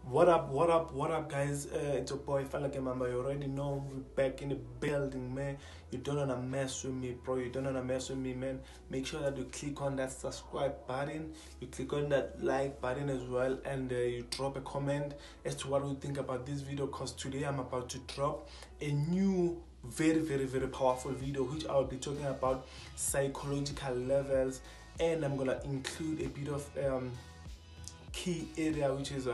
What up, guys? It's your boy, Mamba. You already know we're back in the building, man. You don't wanna mess with me, bro. You don't wanna mess with me, man. Make sure that you click on that subscribe button, you click on that like button as well, and you drop a comment as to what you think about this video. Because today I'm about to drop a new, very powerful video, which I'll be talking about psychological levels, and I'm gonna include a bit of key area, which is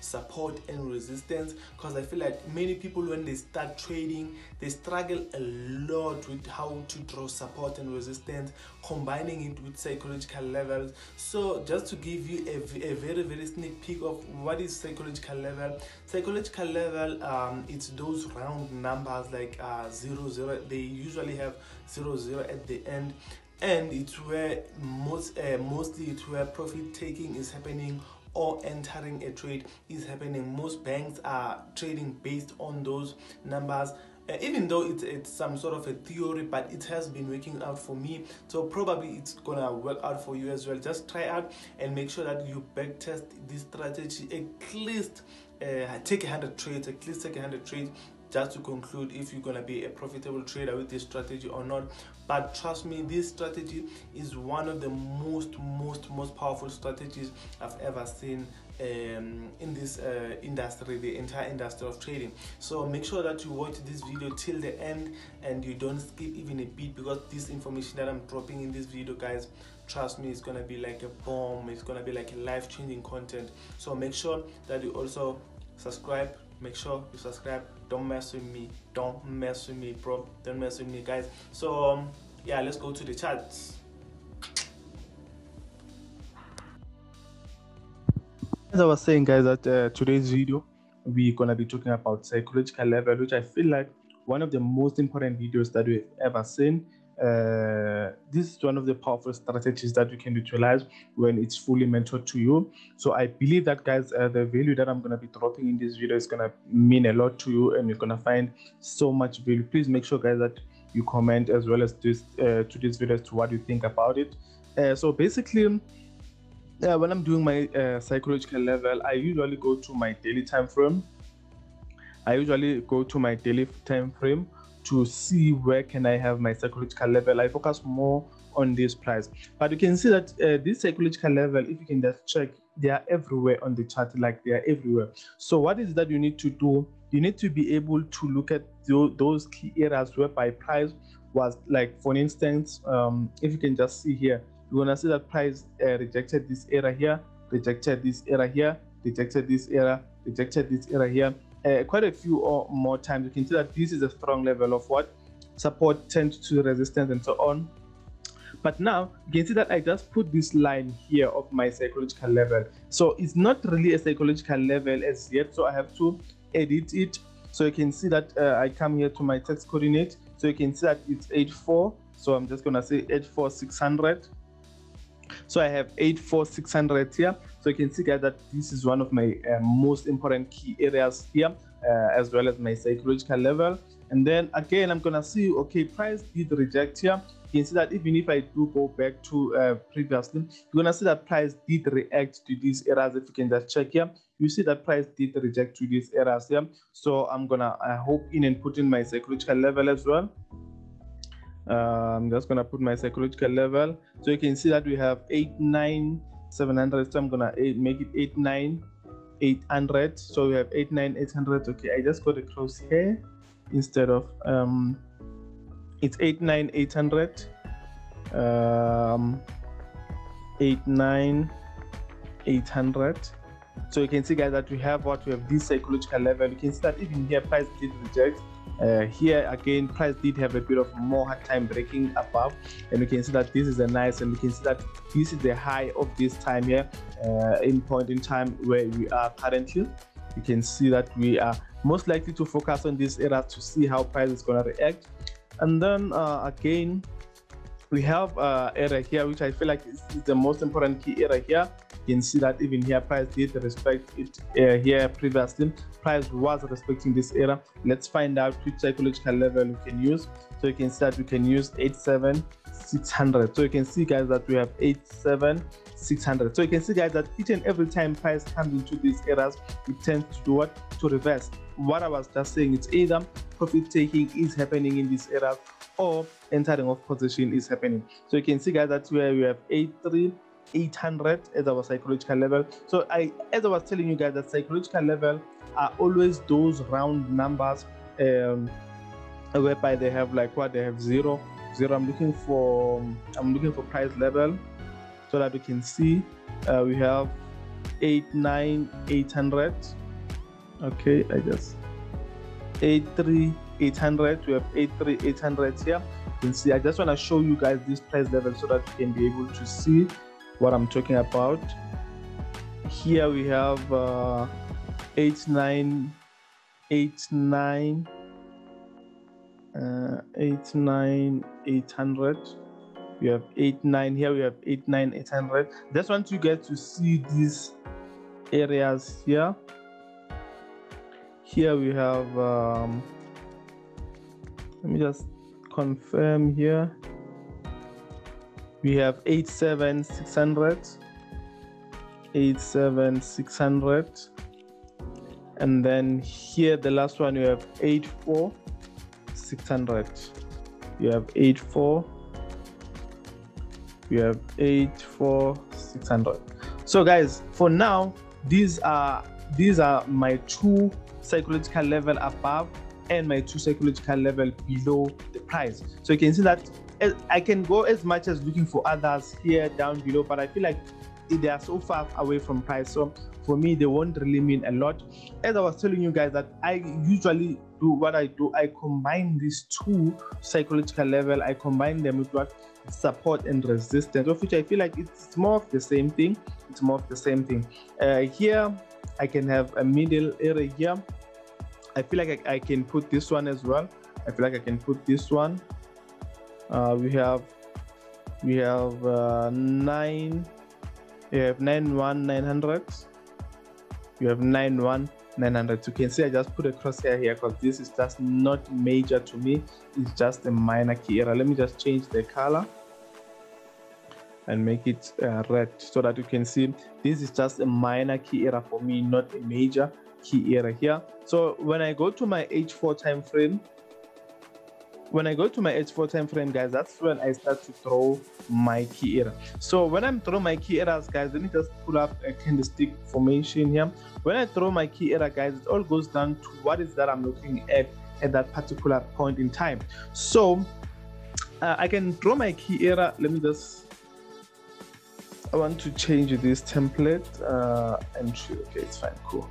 support and resistance, because I feel like many people, when they start trading, they struggle a lot with how to draw support and resistance, combining it with psychological levels. So just to give you a very sneak peek of what is psychological level. Psychological level, it's those round numbers like 0 they usually have 0 at the end, and it's where mostly it's where profit taking is happening or entering a trade is happening. Most banks are trading based on those numbers, even though it's some sort of a theory, but it has been working out for me, so probably it's gonna work out for you as well. Just try out and make sure that you back test this strategy. At least take 100 trades, just to conclude if you're gonna be a profitable trader with this strategy or not. But trust me, this strategy is one of the most powerful strategies I've ever seen in this industry, the entire industry of trading. So make sure that you watch this video till the end and you don't skip even a bit, because this information that I'm dropping in this video, guys, trust me, it's gonna be like a bomb. It's gonna be like a life-changing content. So make sure that you also subscribe. Make sure you subscribe. Don't mess with me, bro. Don't mess with me, guys. So yeah, let's go to the charts. As I was saying, guys, that today's video we're gonna be talking about psychological level, which I feel like one of the most important videos that we've ever seen. This is one of the powerful strategies that you can utilize when it's fully mentored to you. So I believe that, guys, the value that I'm going to be dropping in this video is going to mean a lot to you, and you're going to find so much value. Please make sure, guys, that you comment as well as this to this video as to what you think about it. So basically, when I'm doing my psychological level, I usually go to my daily time frame. To see where can I have my psychological level. I focus more on this price, but you can see that this psychological level, if you can just check, they are everywhere on the chart. Like, they are everywhere. So what is that you need to do? You need to be able to look at those key areas whereby price was, like, for instance, if you can just see here, you're gonna see that price rejected this area here, rejected this area here, rejected this area, rejected this area here. Quite a few or more times. You can see that this is a strong level of what support, tends to resistance, and so on. But now you can see that I just put this line here of my psychological level. So it's not really a psychological level as yet, so I have to edit it. So you can see that I come here to my text coordinate, so you can see that it's 84. So I'm just gonna say 84600. So I have 84600 here. So you can see, guys, that this is one of my most important key areas here, as well as my psychological level. And then again, I'm gonna see, okay, price did reject here. You can see that even if I do go back to previously, you're gonna see that price did react to these areas. If you can just check here, you see that price did reject to these areas here. So I'm gonna hope in and put in my psychological level as well. I'm just gonna put my psychological level, so you can see that we have 89700. So I'm gonna make it 89800. So we have 89800. Okay, I just got a close here instead of it's 89800. 89800. So you can see, guys, that we have this psychological level. You can see that even here price did reject. Here again, price did have a bit of more hard time breaking above, and you can see that this is a nice, and you can see that this is the high of this time here, in point in time where we are currently. You can see that we are most likely to focus on this area to see how price is going to react. And then again, we have area here, which I feel like is the most important key area here. You can see that even here price did respect it here previously. Price was respecting this area. Let's find out which psychological level we can use. So you can see that we can use 876 600. So you can see guys that we have 87,600. So you can see guys that each and every time price comes into these areas, it tends to do what? To reverse. What I was just saying, it's either profit taking is happening in these areas or entering of position is happening. So you can see guys that where we have 800 as our psychological level. So as I was telling you guys, that psychological level are always those round numbers whereby they have like what? They have zero. I'm looking for price level so that we can see we have 800. Okay, I just 800. We have 800 here. You can see I just want to show you guys this price level so that you can be able to see what I'm talking about. Here we have 800. We have 89 here. We have 800. Just want you guys to see these areas here. Here we have let me just confirm here. We have 87,600, and then here the last one we have 84,600. We have 84,600. So guys, for now, these are my two psychological level above and my two psychological level below the price. So you can see that I can go as much as looking for others here down below, but I feel like they are so far away from price, so for me they won't really mean a lot. As I was telling you guys that I usually do what I do, I combine these two psychological level, I combine them with what? Support and resistance, of which I feel like it's more of the same thing. Here I can have a middle area here. I feel like I can put this one as well. I feel like I can put this one. We have 91900. We have 91900. You can see I just put a crosshair here because this is just not major to me. It's just a minor key error. Let me just change the color and make it red so that you can see this is just a minor key error for me, not a major key error here. So when I go to my H4 time frame, guys, that's when I start to throw my key error. So when I'm throwing my key errors, guys, let me just pull up a candlestick formation here. When I throw my key error, guys, it all goes down to what is that I'm looking at that particular point in time. So I can draw my key error. I want to change this template entry. Okay, it's fine, cool.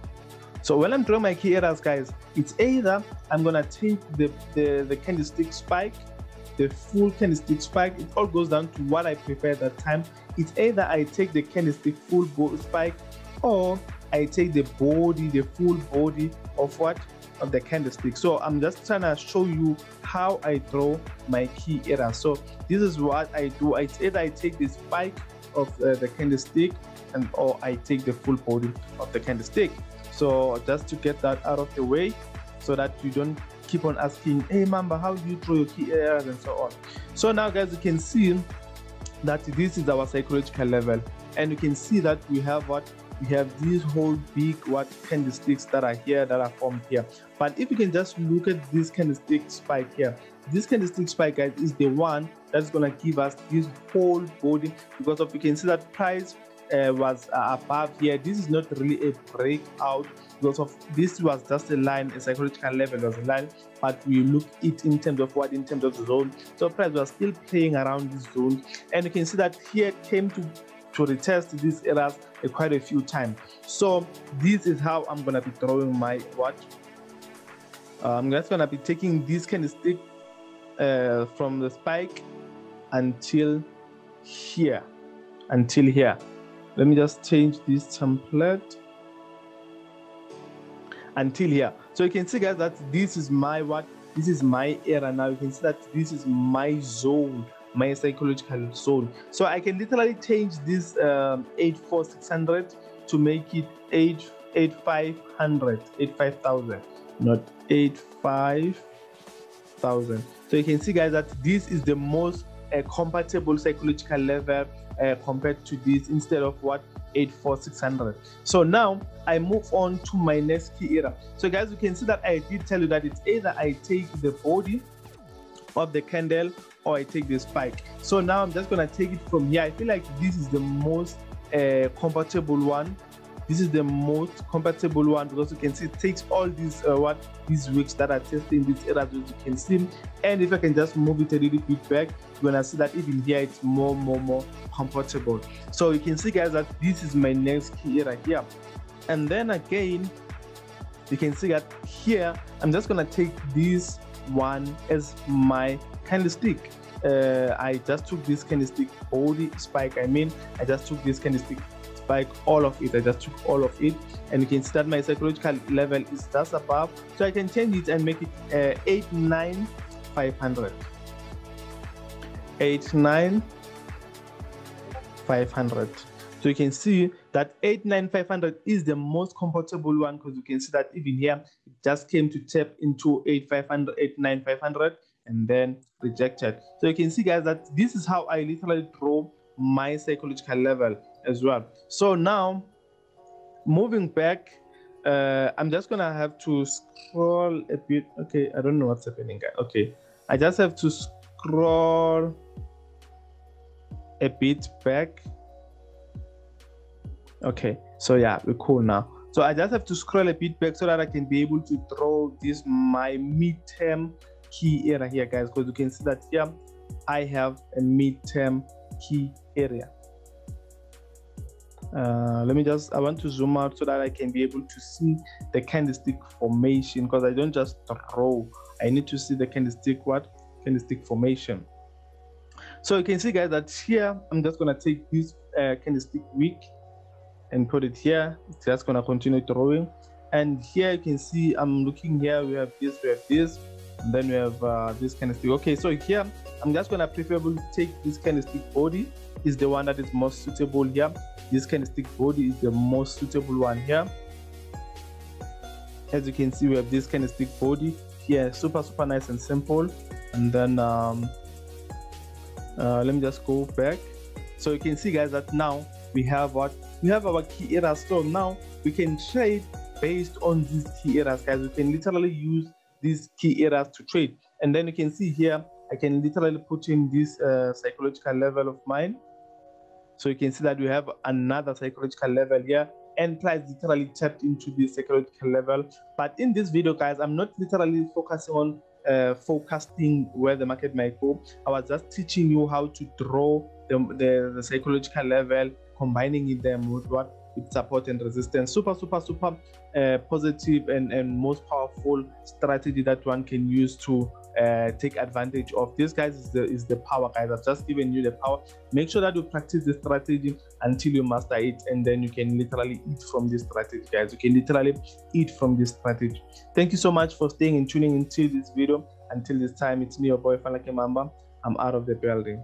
So when I'm drawing my key errors, guys, it's either I'm gonna take the candlestick spike, the full candlestick spike. It all goes down to what I prefer at that time. It's either I take the candlestick full spike, or I take the full body of what? Of the candlestick. So I'm just trying to show you how I draw my key error. So this is what I do. It's either I take the spike of the candlestick, or I take the full body of the candlestick. So just to get that out of the way, so that you don't keep on asking, hey Mamba, how do you draw your key errors and so on. So now guys, you can see that this is our psychological level, and you can see that we have what? We have these whole big candlesticks that are here, that are formed here. But if you can just look at this candlestick spike here, this candlestick spike, guys, is the one that's going to give us this whole body, because of you can see that price was above here. This is not really a breakout, because of this was just a line, a psychological level was a line, but we look it in terms of what? In terms of the zone. So price was still playing around this zone, and you can see that here it came to retest these errors quite a few times. So this is how I'm gonna be throwing my what? I'm just gonna be taking this candlestick from the spike until here. Let me just change this template until here. So you can see, guys, that this is my what? This is my error. Now you can see that this is my zone, my psychological zone. So I can literally change this 84600 to make it 85,000, not 85,000. So you can see, guys, that this is the most a compatible psychological level compared to this, instead of what 84600. So now I move on to my next key area. So guys, you can see that I did tell you that it's either I take the body of the candle or I take the spike. So now I'm just gonna take it from here. I feel like this is the most compatible one. This is the most compatible one, because you can see it takes all these these wicks that are testing these areas, as you can see. And if I can just move it a little bit back, you're gonna see that even here it's more compatible. So you can see, guys, that this is my next key area here. And then again, you can see that here I'm just gonna take this one as my candlestick. I just took this candlestick body spike. I just took this candlestick spike, all of it. I just took all of it, and you can see that my psychological level is just above. So I can change it and make it 89500. 89500. So you can see that 89500 is the most compatible one, because you can see that even here it just came to tap into 89500 and then rejected. So you can see, guys, that this is how I literally draw my psychological level as well. So now moving back, I'm just gonna have to scroll a bit. Okay, I don't know what's happening, guys. Okay, I just have to scroll a bit back. Okay, so yeah, we're cool now. So I just have to scroll a bit back so that I can be able to draw this my midterm key area here, guys, because you can see that here I have a midterm key area. I want to zoom out so that I can be able to see the candlestick formation, because I don't just draw, I need to see the candlestick formation. So you can see, guys, that here I'm just going to take this candlestick wick and put it here. It's just going to continue drawing, and here you can see I'm looking here, we have this, and then we have this candlestick. Okay, so here I'm just going to preferably take this candlestick body, is the one that is most suitable here. This candlestick body is the most suitable one here. As you can see, we have this candlestick body here, super nice and simple. And then let me just go back. So you can see, guys, that now we have our key areas. So now we can trade based on these key areas, guys. We can literally use these key areas to trade. And then you can see here I can literally put in this psychological level of mine. So you can see that we have another psychological level here, and price literally tapped into this psychological level. But in this video, guys, I'm not literally focusing on forecasting where the market might go. I was just teaching you how to draw the psychological level, combining them with support and resistance. Super positive and most powerful strategy that one can use to take advantage of. This, guys, is the power, guys. I've just given you the power. Make sure that you practice the strategy until you master it, and then you can literally eat from this strategy, guys. You can literally eat from this strategy. Thank you so much for staying and tuning into this video. Until this time, it's me, your boy Mamba. I'm out of the building.